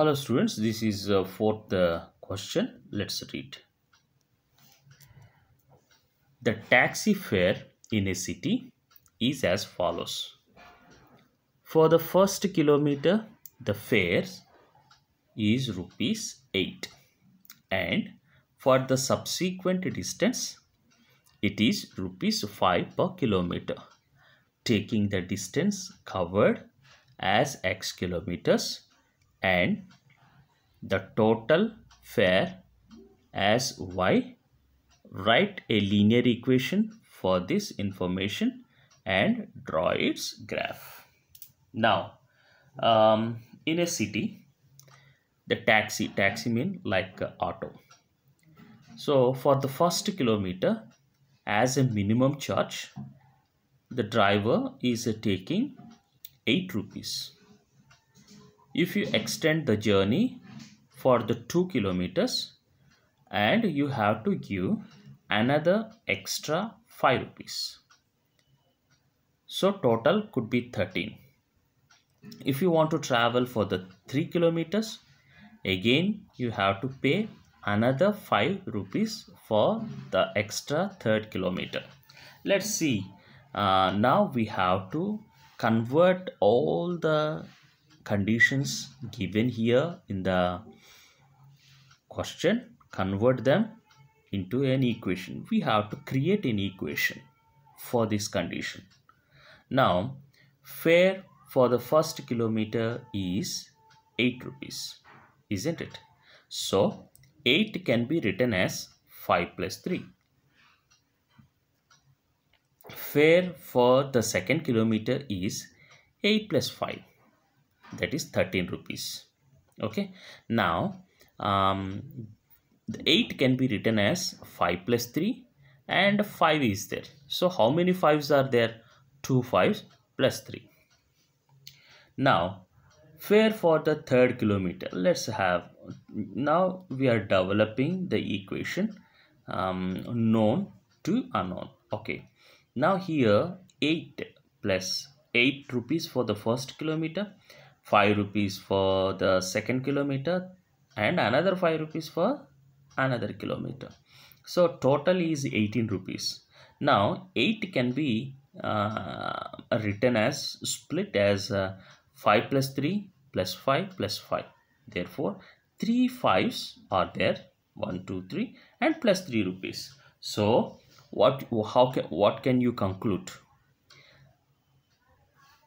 Hello students, this is fourth question. Let's read. The taxi fare in a city is as follows. For the first kilometer, the fare is rupees 8, and for the subsequent distance, it is rupees 5 per kilometer, taking the distance covered as x kilometers and the total fare as y. Write a linear equation for this information and draw its graph. Now, in a city, the taxi mean like auto. So for the first kilometer, as a minimum charge, the driver is taking 8 rupees. If you extend the journey for the 2 kilometers, and you have to give another extra 5 rupees. So total could be 13. If you want to travel for the 3 kilometers, again you have to pay another 5 rupees for the extra third kilometer. Let's see. Now we have to convert all the conditions given here in the question, convert them into an equation. We have to create an equation for this condition. Now, fare for the first kilometer is 8 rupees, isn't it? So, 8 can be written as 5 plus 3. Fare for the second kilometer is 8 plus 5, that is 13 rupees. Okay, now the 8 can be written as 5 plus 3 and 5 is there. So how many 5s are there? 2 5s plus 3. Now fare for the third kilometer. Let's have, now we are developing the equation known to unknown. Okay, now here 8 plus 8 rupees for the first kilometer, 5 rupees for the second kilometer, and another 5 rupees for another kilometer. So total is 18 rupees. Now 8 can be written as split as 5 plus 3 plus 5 plus 5. Therefore 3 5s are there, 1 2 3 and plus 3 rupees. So what can you conclude?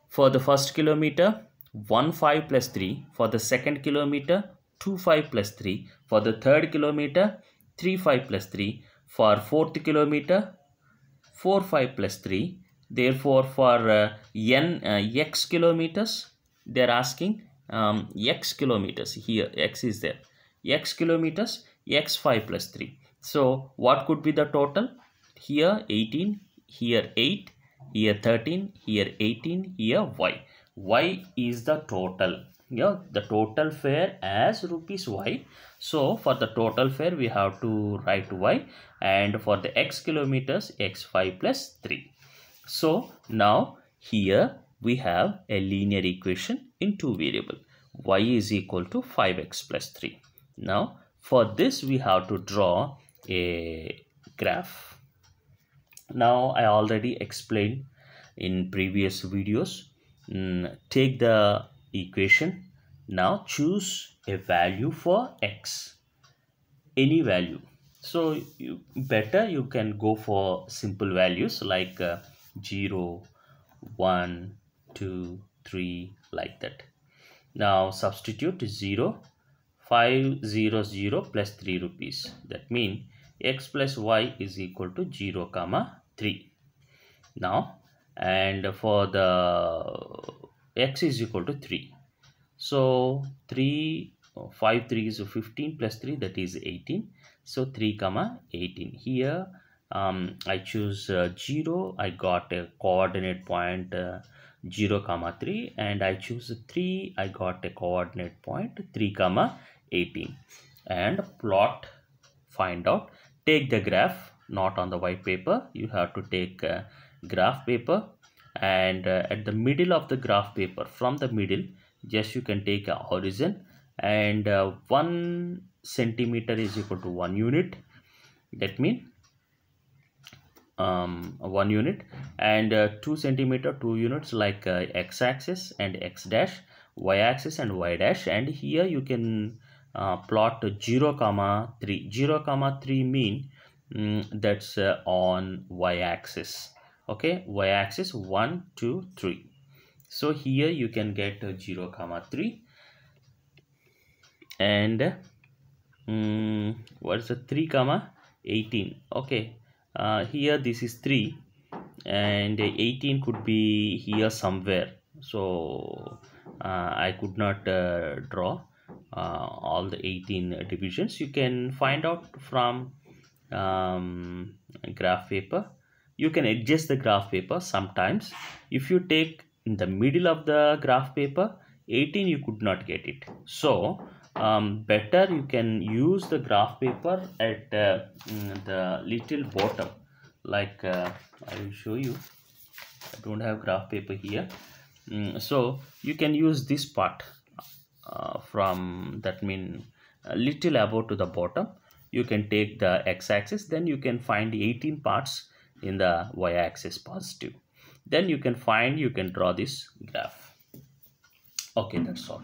For the first kilometer 1 5 plus 3, for the second kilometer 2 5 plus 3, for the third kilometer 3 5 plus 3, for fourth kilometer 4 5 plus 3. Therefore for x kilometers, they are asking x kilometers. Here x is there, x kilometers, x 5 plus 3. So what could be the total? Here 18, here 8, here 13, here 18, here y. Y is the total. Yeah, the total fare as rupees y. So for the total fare we have to write y, and for the x kilometers x5 plus 3. So now here we have a linear equation in two variable. Y is equal to 5x plus 3. Now for this we have to draw a graph. Now I already explained in previous videos. Take the equation. Now choose a value for x, any value. So you can go for simple values like 0 1 2 3 like that. Now substitute 0 5 0 0 plus 3 rupees. That means x plus y is equal to 0 comma 3. Now and for the x is equal to 3. So 3 5 3 is 15 plus 3, that is 18. So 3 comma 18. Here I choose 0. I got a coordinate point 0 comma 3, and I choose 3. I got a coordinate point 3 comma 18. And plot, find out, take the graph, not on the white paper. You have to take graph paper, and at the middle of the graph paper, from the middle, just you can take a horizon and 1 centimeter is equal to 1 unit. That means 1 unit, and 2 centimeter 2 units, like x-axis and x dash, y-axis and y dash. And here you can plot 0 comma 3. 0 comma 3 mean that's on y-axis. Okay, y-axis 1 2 3. So here you can get 0 comma 3, and what's the 3 comma 18. Okay, here this is 3 and 18 could be here somewhere, so I could not draw all the 18 divisions. You can find out from graph paper. You can adjust the graph paper sometimes. If you take in the middle of the graph paper 18, you could not get it. So better you can use the graph paper at the little bottom, like I will show you. I don't have graph paper here. So you can use this part from that mean a little above to the bottom. You can take the x-axis, then you can find 18 parts in the y-axis positive. Then you can draw this graph. Okay, that's all.